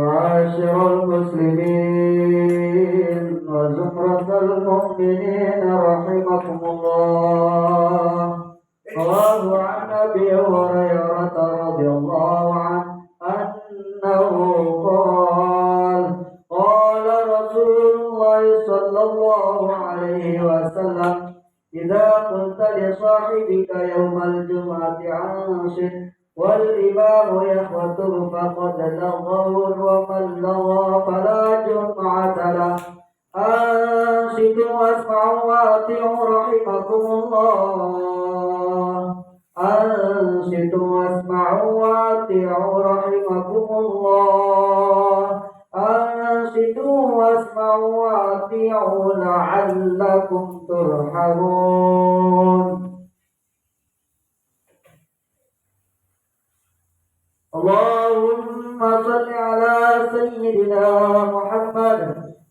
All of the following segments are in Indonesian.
معاشر المسلمين وزمرة المؤمنين رحمكم الله. رواه عن أبي هريرة رضي الله عنه أنه قال قال رسول الله صلى الله عليه وسلم إذا قلت لصاحبك يوم الجمعة أنصت والإمام يخطب فقد لغوا ومن لغى فلا جمعة له. أنصتوا واسمعوا وأطيعوا رحمكم الله. أنصتوا واسمعوا وأطيعوا رحمكم الله. أنصتوا واسمعوا وأطيعوا لعلكم ترحمون. اللهم صل على سيدنا محمد.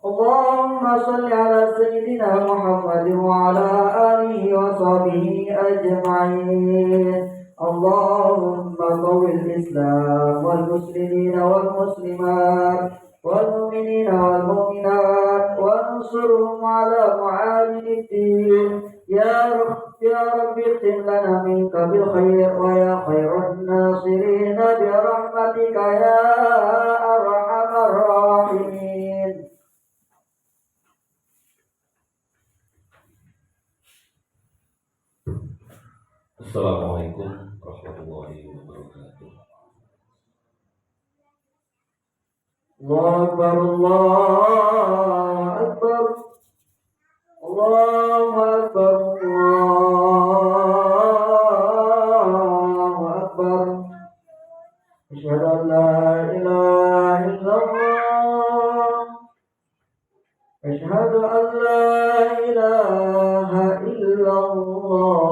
اللهم صل على سيدنا محمد وعلى آله وصحبه أجمعين. اللهم قو الإسلام والمسلمين والمسلمات والمؤمنين والمؤمنات وانصرهم على معالم الدين. يا رب اختم لنا منك بالخير ويا خير الناصرين برحمتك يا أرحم الراحمين. Assalamualaikum warahmatullahi wabarakatuh. الله أكبر الله أكبر الله أكبر الله أكبر. أشهد أن لا إله إلا الله. أشهد أن لا إله إلا الله.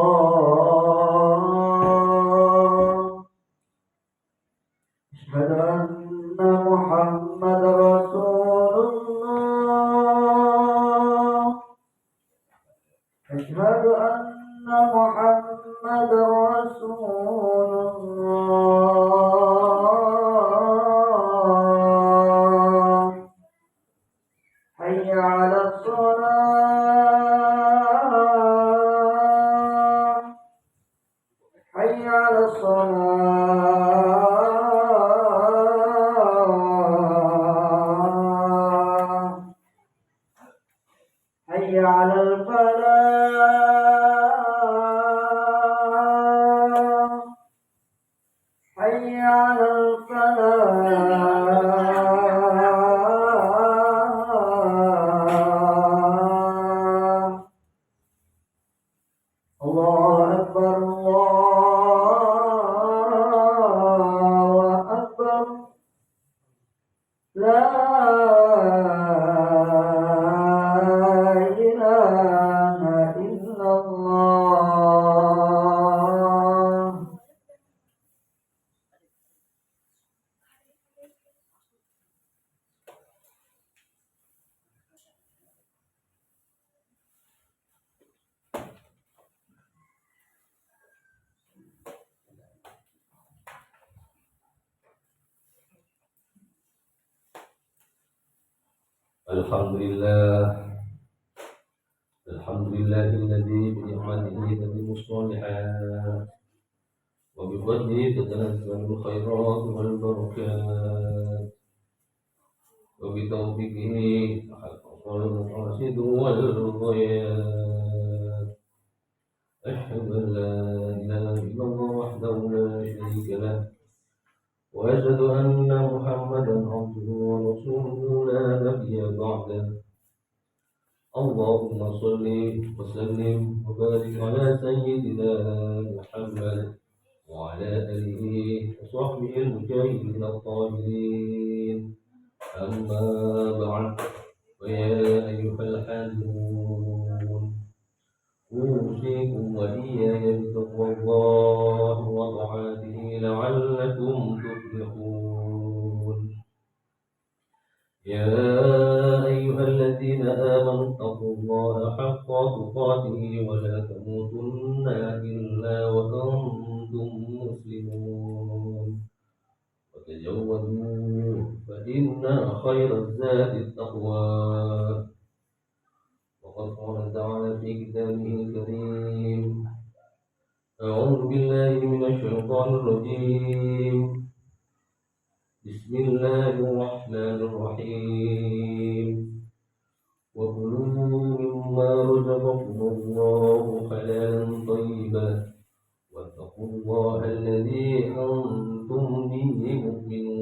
أشهد أن محمد رسول الله. أشهد أن محمد رسول الله. حي على الصلاة. حي على الصلاة. حي على الفلاح. حي على الفلاح. الله أكبر الله أكبر. لا إله إلا الله. Alhamdulillah alladzi bi ni'matihi tatimmu shalihat wa bi fadlihi tatanazzalu khairat wal barakat wa bi tawfiqihi tahaqqaqul maqasid wal ghayat. Ashhadu an la ilaha illallah wahdahu la sharika lah wa ashhadu anna Muhammadan abduhu wa rasuluhu la nabiyya ba'dah. اللهم صل وسلم وبارك على سيدنا محمد وعلى آله وصحبه المجاهدين الطاهرين. أما بعد فيا أيها الحاضرون أوصيكم وإياي بتقوى الله وطاعته لعلكم تفلحون. يا أيها الذين آمنوا اتقوا الله حق تقاته ولا تموتن إلا وأنتم مسلمون. وتزودوا فإن خير الزاد التقوى وقد قال تعالى في كتابه الكريم أعوذ بالله من الشيطان الرجيم بسم الله الرحمن الرحيم وكلوا مما رزقكم الله حلالا طيبا واتقوا الله الذي أنتم به مؤمنون.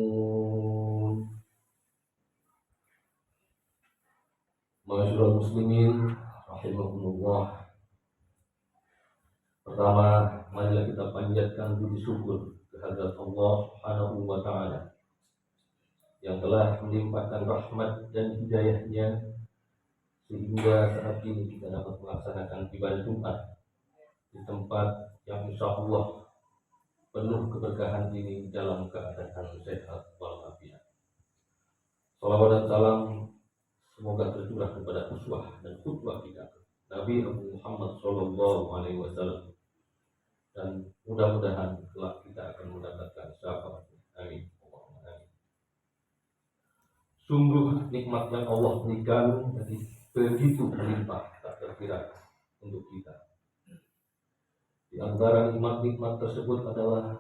Ma'asyiral muslimin rahimakumullah. Pertama, marilah kita panjatkan puji syukur kehadirat Allah Subhanahu wa taala yang telah melimpahkan rahmat dan hidayahnya sehingga saat ini kita dapat melaksanakan ibadah Jumat di tempat yang insya Allah penuh keberkahan ini dalam keadaan sehat walafiat. Salawat dan salam semoga tercurah kepada uswah dan qudwah kita Nabi Muhammad SAW, dan mudah-mudahan kelak kita akan mendapatkan syafaat. Amin. Sungguh nikmat yang Allah berikan begitu melimpah tak terkira untuk kita. Di antara nikmat-nikmat tersebut adalah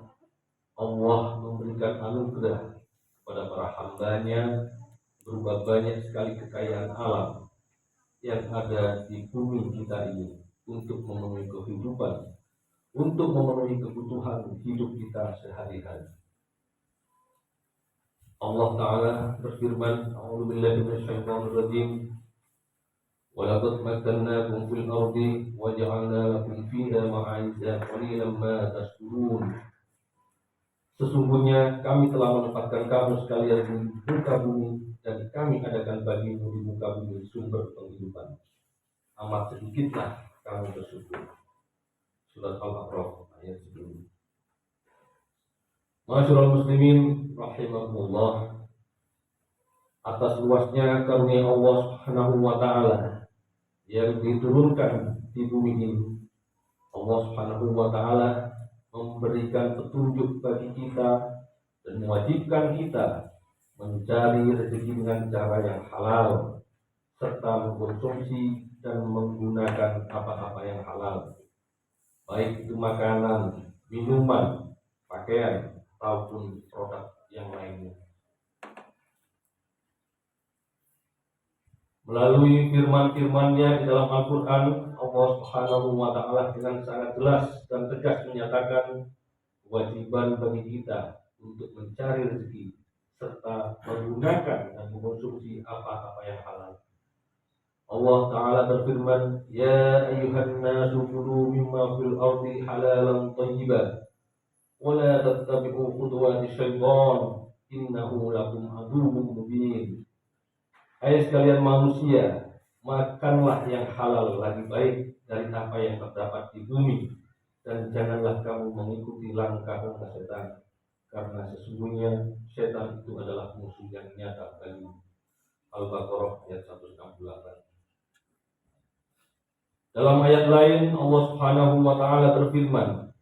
Allah memberikan anugerah kepada para hambanya berupa banyak sekali kekayaan alam yang ada di bumi kita ini untuk memenuhi kehidupan, untuk memenuhi kebutuhan hidup kita sehari-hari. Allah Ta'ala berfirman, A'udzubillahi minasyaitonir rajim, وَلَقَدْ مَكَّنَّاكُمْ فِي الْأَرْضِ وَجَعَلْنَا لَكُمْ فِيهَا مَعَيِشَ قَلِيلًا مَا تَشْكُرُونَ. Sesungguhnya kami telah menempatkan kamu sekalian di muka bumi, dan kami adakan bagimu di muka bumi sumber penghidupan. Amat sedikitlah kamu bersyukur. Surat Al-A'raf ayat 10. Ma'asyiral muslimin rahimakumullah. Atas luasnya karunia Allah Subhanahu wa taala yang diturunkan di bumi ini, Allah Subhanahu wa taala memberikan petunjuk bagi kita dan mewajibkan kita mencari rezeki dengan cara yang halal serta mengkonsumsi dan menggunakan apa-apa yang halal, baik itu makanan, minuman, pakaian ataupun produk yang lainnya. Melalui firman-firman-Nya di dalam Al-Quran, Allah Subhanahu wa taala dengan sangat jelas dan tegas menyatakan kewajiban bagi kita untuk mencari rezeki serta menggunakan dan mengkonsumsi apa-apa yang halal. Allah Ta'ala berfirman, Ya ayyuhan nasu kulu mimma fil ardi halalan thayyiban wa la tattabi'u khutuwati syaitan innahu lakum aduwwun mubin. Hai sekalian manusia, makanlah yang halal lagi baik dari apa yang terdapat di bumi, dan janganlah kamu mengikuti langkah-langkah setan, karena sesungguhnya setan itu adalah musuh yang nyata bagimu. Al-Baqarah ayat 168. Dalam ayat lain Allah Subhanahu wa taala berfirman,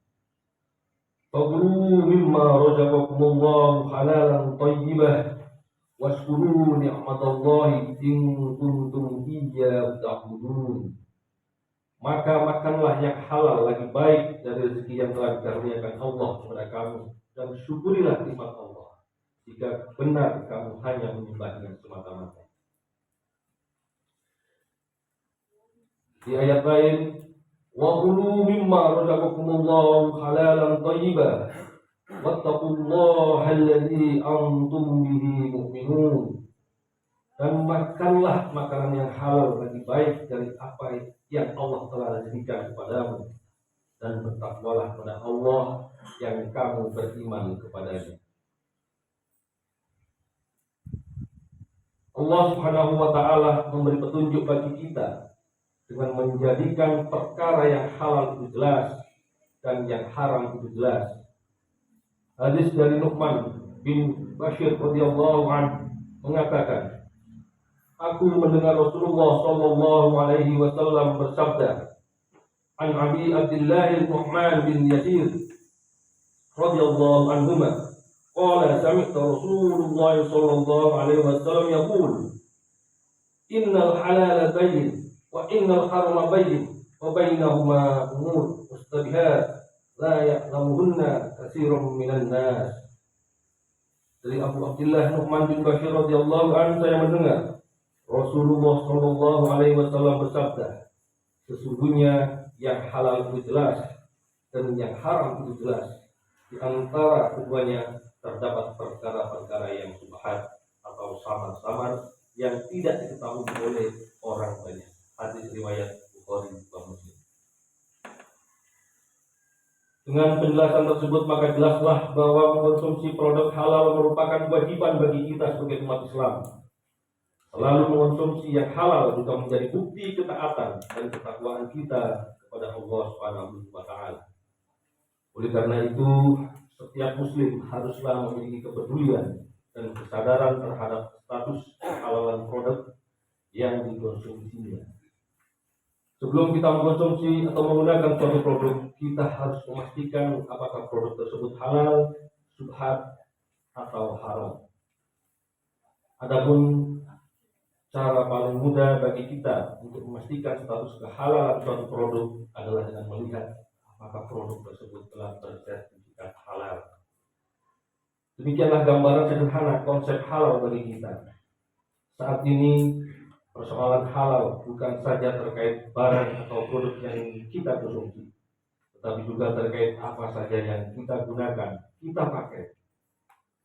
Fakulu mimma razaqakumullahu halalan thayyiban washkuru ni'matallahi in kuntum iyyahu ta'budun. Maka makanlah yang halal lagi baik dari rezeki yang telah dikaruniakan Allah kepada kamu, dan syukurilah nikmat Allah jika benar kamu hanya menyembahnya semata-mata. Di ayat lain, wa kulu mimma razaqakumullahu halalan thayyiban wattaqullaha alladzi antum bihi mu'minun. Dan makanlah makanan yang halal lagi baik dari apa yang Allah telah rezekikan kepadamu, dan bertakwalah kepada Allah yang kamu beriman kepadanya. Allah Subhanahu wa taala memberi petunjuk bagi kita dengan menjadikan perkara yang halal itu jelas dan yang haram itu jelas. Hadis dari Nu'man bin Bashir radhiyallahu anhu mengatakan, aku mendengar Rasulullah sallallahu alaihi wasallam bersabda, an Abi Abdullah Nu'man bin Yasir radhiyallahu anhuma, qala sami'tu Rasulullah sallallahu alaihi wasallam yaqul innal halala bayyin wa innal harama bayyin wa bainahuma umur mustabihat la ya'lamuhunna katsirun minan nas. Dari Abu Abdullah Nu'man bin Bashir radhiyallahu anhu, saya mendengar Rasulullah sallallahu alaihi wasallam bersabda, sesungguhnya yang halal itu jelas dan yang haram itu jelas. Di antara keduanya terdapat perkara-perkara yang subhat atau samar-samar yang tidak diketahui oleh orang banyak. Hadis riwayat Bukhari dan Muslim. Dengan penjelasan tersebut maka jelaslah bahwa mengkonsumsi produk halal merupakan kewajiban bagi kita sebagai umat Islam. Selalu mengkonsumsi yang halal juga menjadi bukti ketaatan dan ketakwaan kita kepada Allah Subhanahu wa taala. Oleh karena itu, setiap muslim haruslah memiliki kepedulian dan kesadaran terhadap status kehalalan produk yang dikonsumsinya. Sebelum kita mengkonsumsi atau menggunakan suatu produk, kita harus memastikan apakah produk tersebut halal, subhat, atau haram. Adapun cara paling mudah bagi kita untuk memastikan status kehalalan suatu produk adalah dengan melihat apakah produk tersebut telah bersertifikat halal. Demikianlah gambaran sederhana konsep halal bagi kita. Saat ini persoalan halal bukan saja terkait barang atau produk yang kita konsumsi, tetapi juga terkait apa saja yang kita gunakan, kita pakai,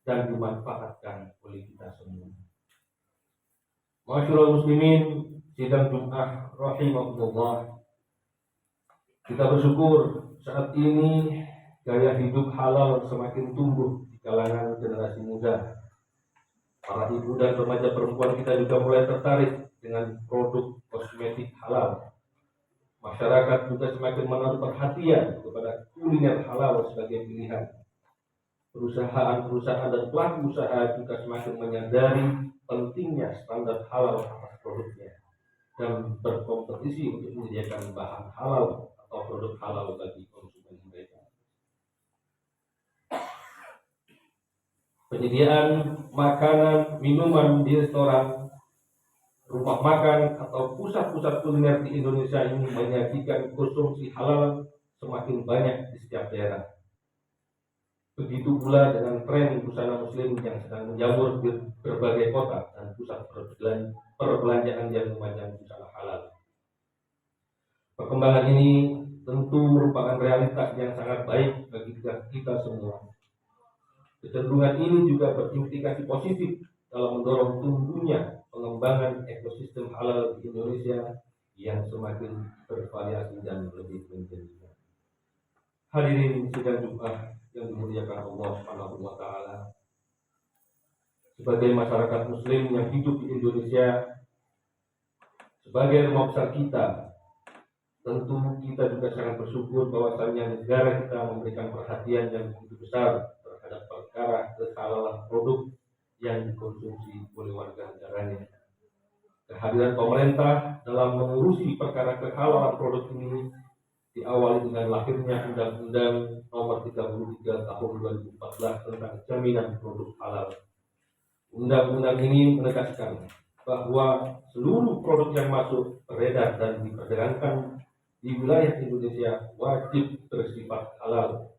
dan dimanfaatkan oleh kita semua. Masyaallah muslimin, sidang Jumat rahimahullah. Kita bersyukur saat ini gaya hidup halal semakin tumbuh di kalangan generasi muda. Para ibu dan remaja perempuan kita juga mulai tertarik dengan produk kosmetik halal. Masyarakat juga semakin menaruh perhatian kepada kuliner halal sebagai pilihan. Perusahaan-perusahaan dan pelaku usaha juga semakin menyadari pentingnya standar halal atas produknya dan berkompetisi untuk menyediakan bahan halal atau produk halal bagi konsumen mereka. Penyediaan makanan, minuman di restoran, rumah makan atau pusat-pusat kuliner di Indonesia ini menyajikan konsumsi halal semakin banyak di setiap daerah. Begitu pula dengan tren busana muslim yang sedang menjamur di berbagai kota dan pusat perbelanjaan yang memajang busana halal. Perkembangan ini tentu merupakan realitas yang sangat baik bagi kita semua. Kecenderungan ini juga berimplikasi positif dalam mendorong tumbuhnya pengembangan ekosistem halal di Indonesia yang semakin bervariasi dan lebih menjanjikan. Hadirin sidang Jumat yang dimuliakan Allah Subhanahu wa taala. Sebagai masyarakat muslim yang hidup di Indonesia, sebagai rumah besar kita, tentu kita juga sangat bersyukur bahwasannya negara kita memberikan perhatian yang begitu besar terhadap perkara kehalalan produk yang dikonsumsi oleh warga negaranya. Kehadiran pemerintah dalam mengurusi perkara kehalalan produk ini diawali dengan lahirnya Undang-Undang Nomor 33 Tahun 2014 tentang Jaminan Produk Halal. Undang-undang ini menegaskan bahwa seluruh produk yang masuk, beredar dan diperdagangkan di wilayah Indonesia wajib bersifat halal.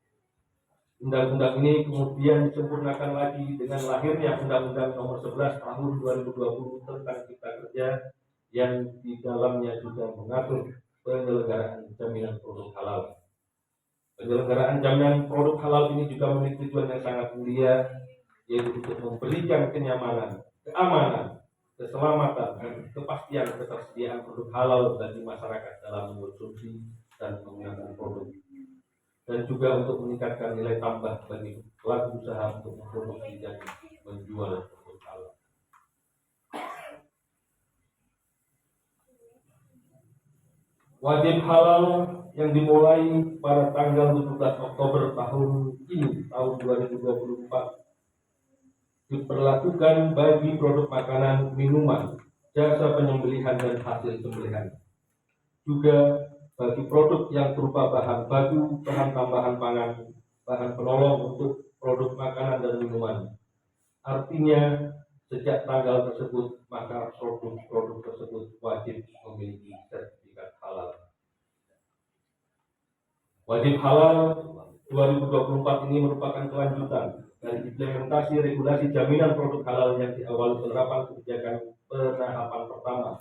Undang-undang ini kemudian disempurnakan lagi dengan lahirnya Undang-Undang Nomor 11 Tahun 2020 tentang Cipta Kerja yang di dalamnya juga mengatur penyelenggaraan jaminan produk halal. Penyelenggaraan jaminan produk halal ini juga memiliki tujuan yang sangat mulia, yaitu untuk memberikan kenyamanan, keamanan, keselamatan, dan kepastian ketersediaan produk halal bagi masyarakat dalam mengkonsumsi dan menggunakan produk, dan juga untuk meningkatkan nilai tambah bagi pelaku usaha untuk memproduksi dan menjual produk halal. Wajib halal yang dimulai pada tanggal 17 Oktober tahun 2024 diperlakukan bagi produk makanan, minuman, jasa penyembelihan dan hasil sembelihan. Juga bagi produk yang berupa bahan baku, bahan tambahan pangan, bahan penolong untuk produk makanan dan minuman. Artinya, sejak tanggal tersebut, maka produk-produk tersebut wajib memiliki sertifikat halal. Wajib halal 2024 ini merupakan kelanjutan dari implementasi regulasi jaminan produk halal yang diawali penerapan kebijakan penahapan pertama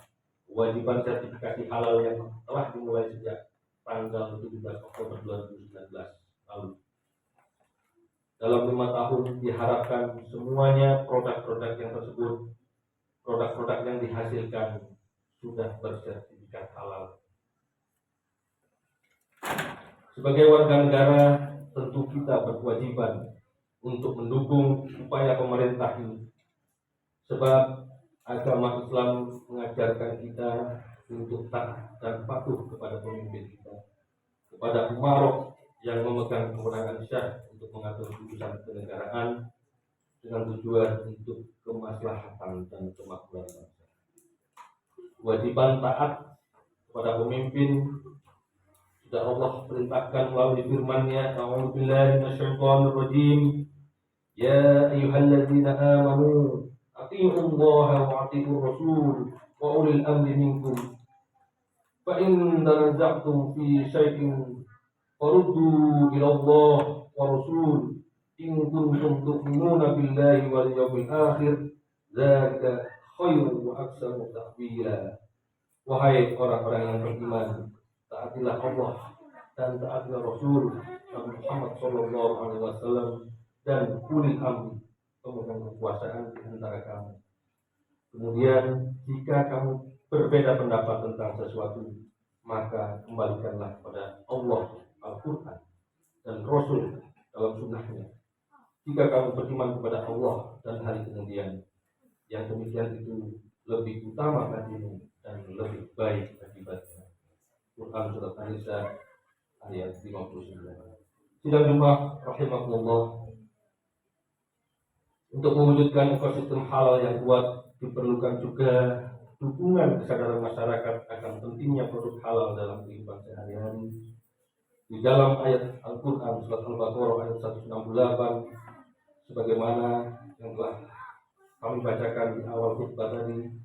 kewajiban sertifikasi halal yang telah dimulai sejak tanggal 17 Oktober 2019 lalu. Dalam 5 tahun diharapkan semuanya produk-produk yang dihasilkan sudah bersertifikat halal. Sebagai warga negara, tentu kita berkewajiban untuk mendukung upaya pemerintah ini. Sebab agama Islam mengajarkan kita untuk taat dan patuh kepada pemimpin kita, kepada umarok yang memegang kewenangan syah untuk mengatur urusan kenegaraan dengan tujuan untuk kemaslahatan dan kemakmuran bangsa. Kewajiban taat kepada pemimpin sudah Allah perintahkan melalui firman-Nya, A'udzubillahi minasyaitonir rajim. Ya ayyuhalladzina amanu atti'ullaha wa atti'ur rasul wa ulil amri minkum. Fa in tanaza'tum fi syai'in faruddu ila Allah wa rasul in kuntum tu'minuna billahi wal yawmil akhir dzalika khairun wa ahsanu ta'wila. Wahai orang-orang yang beriman, taatilah Allah dan taatilah Rasul Nabi Muhammad sallallahu alaihi wasallam dan ulil amri, pemegang kekuasaan di antara kamu. Kemudian jika kamu berbeda pendapat tentang sesuatu, maka kembalikanlah kepada Allah, Al-Quran dan Rasul dalam sunnahnya. Jika kamu beriman kepada Allah dan hari kemudian, yang demikian itu lebih utama bagimu dan lebih baik akibatnya. Quran Surat An-Nisa ayat 59. Sidang Jumat rahimakumullah, untuk mewujudkan ekosistem halal yang kuat diperlukan juga dukungan kesadaran masyarakat akan pentingnya produk halal dalam kehidupan sehari-hari. Di dalam ayat Al-Quran Surat Al-Baqarah ayat 168, sebagaimana yang telah kami bacakan di awal khutbah tadi,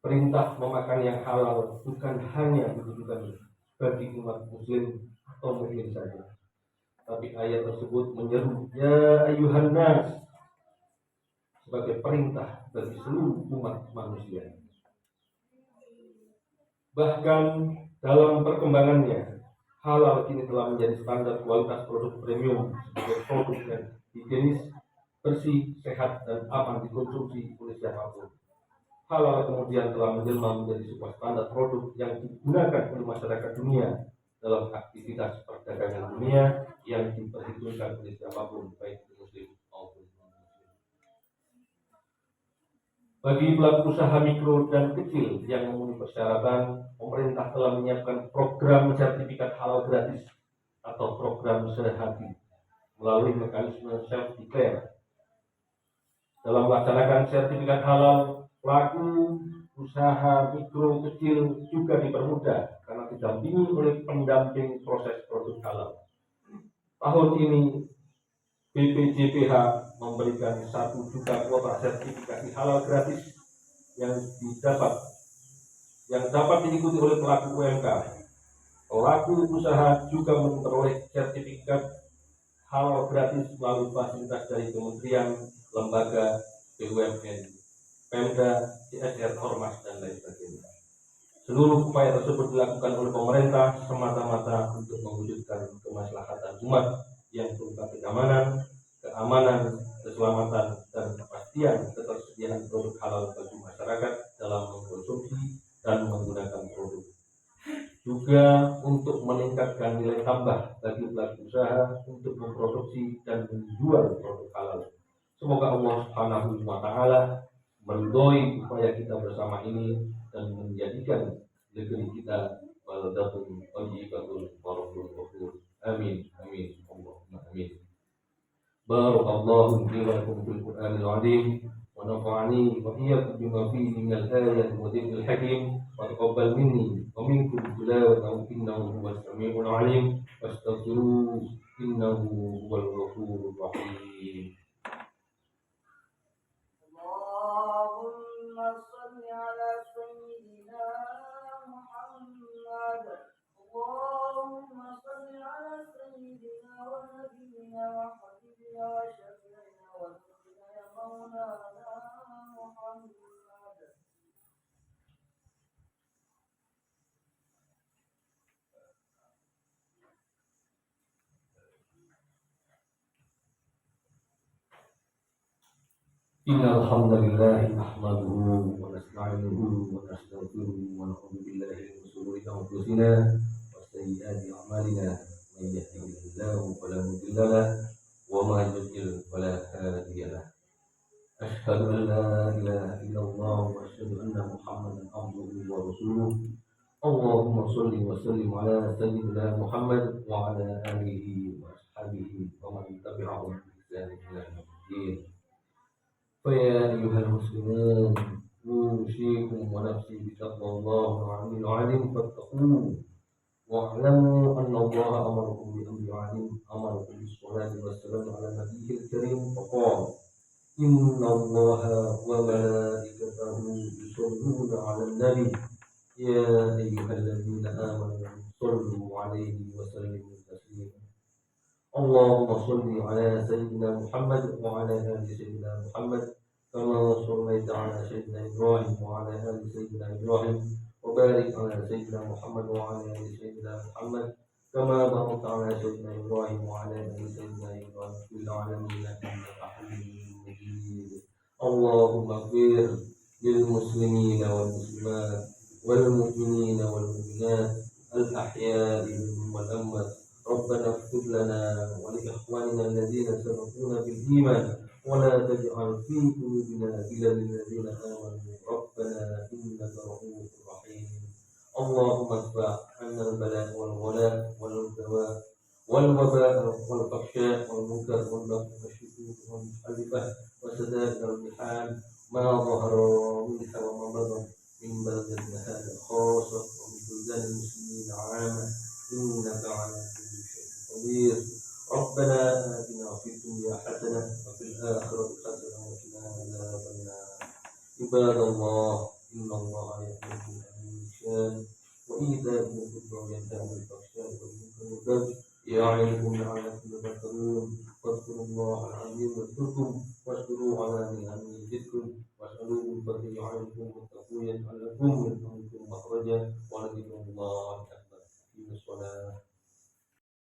perintah memakan yang halal bukan hanya ditujukan bagi umat muslim atau mukmin saja, tapi ayat tersebut menyeru ya ayyuhan nas sebagai perintah bagi seluruh umat manusia. Bahkan dalam perkembangannya, halal kini telah menjadi standar kualitas produk premium sebagai produk yang higienis, bersih, sehat, dan aman dikonsumsi oleh siapapun. Halal kemudian telah menjelma menjadi sebuah standar produk yang digunakan oleh masyarakat dunia dalam aktivitas perdagangan dunia yang diperhitungkan oleh siapapun, baik muslim maupun non-muslim. Bagi pelaku usaha mikro dan kecil yang memenuhi persyaratan, pemerintah telah menyiapkan program sertifikat halal gratis atau program sehati melalui mekanisme self-declare. Dalam melaksanakan sertifikat halal, pelaku usaha mikro kecil juga dipermudah karena didampingi oleh pendamping proses produk halal. Tahun ini BPJPH memberikan 1 juta kuota sertifikasi halal gratis yang dapat diikuti oleh pelaku UMK. Pelaku usaha juga memperoleh sertifikat halal gratis melalui fasilitas dari kementerian, lembaga, BUMN, Pemda, CSR, Ormas, dan lain sebagainya. Seluruh upaya tersebut dilakukan oleh pemerintah semata-mata untuk mewujudkan kemaslahatan umat yang berupa keamanan, keselamatan, dan kepastian ketersediaan produk halal bagi masyarakat dalam mengkonsumsi dan menggunakan produk. Juga untuk meningkatkan nilai tambah bagi pelaku usaha untuk memproduksi dan menjual produk halal. Semoga Allah Subhanahu wa Ta'ala meridhoi upaya kita bersama ini dan menjadikan negeri kita baldatun thayyibatun wa rabbun ghafur. Amin amin Allahumma amin. Barakallahu fi wa lakum fil Qur'anil 'azim wa nafa'ani wa iyyakum bima fihi minal ayati wa dhikril hakim wa taqabbal minni wa minkum tilawatahu innahu huwas samiul 'alim wastaghfiruhu إنه هو الغفور الرحيم. اللهم صل على سيدنا محمد. اللهم صل على سيدنا ونبينا وحبيبنا وشفيعنا ونبينا يا مولانا محمد. إن الحمد لله نحمده ونستعينه ونستغفره ونعوذ بالله من شرور أنفسنا وسيئات أعمالنا. من يهده الله فلا مضل له وما يضلل فلا هادي له. أشهد أن لا إله إلا الله وأشهد أن محمدا عبده ورسوله. اللهم صل وسلم على سيدنا محمد وعلى آله وأصحابه ومن تبعهم بإحسان إلى يوم الدين. فيا أيها المسلمون أوصيكم ونفسي بتقوى الله العلي العليم فاتقوه واعلموا أن الله أمركم بأمر عظيم أمركم بالصلاة والسلام على نبيه الكريم فقال إن الله وملائكته يصلون على النبي يا أيها الذين آمنوا صلوا عليه وسلموا تسليما. اللهم صل على سيدنا محمد وعلى آل سيدنا محمد كما صليت على سيدنا إبراهيم وعلى آل سيدنا إبراهيم وبارك على سيدنا محمد وعلى آل سيدنا محمد كما باركت على سيدنا إبراهيم وعلى آل سيدنا إبراهيم في العالمين إنك حميد مجيد. اللهم اغفر للمسلمين والمسلمات والمؤمنين والمؤمنات الأحياء منهم والأموات. ربنا اغفر لنا ولإخواننا الذين سبقونا بالإيمان ولا تجعل في قلوبنا غلا للذين آمنوا ربنا إنك رؤوف رحيم. اللهم ادفع عنا البلاء والغلاء والدواء والوباء والفحشاء والمنكر والبغي والشذوذ والمخالفة وسدائر الرحال ما ظهر منها وما بطن من بلدنا هذا خاصة ومن بلدان المسلمين عامة إنك على كل شيء قدير. ربنا آتنا في الدنيا حسنة وفي الآخرة حسنة وقنا عذاب النار. عباد الله إن الله يأمركم بالإحسان وإيتاء ذي القربى وينهى عن الفحشاء والمنكر والبغي يعظكم لعلكم تذكرون. فاذكروا الله العظيم يذكركم واشكروا على نعمه يزدكم واسألوه من فضله يعظكم واتقوا يجعل لكم من أمركم مخرجا ولذكر الله أكبر.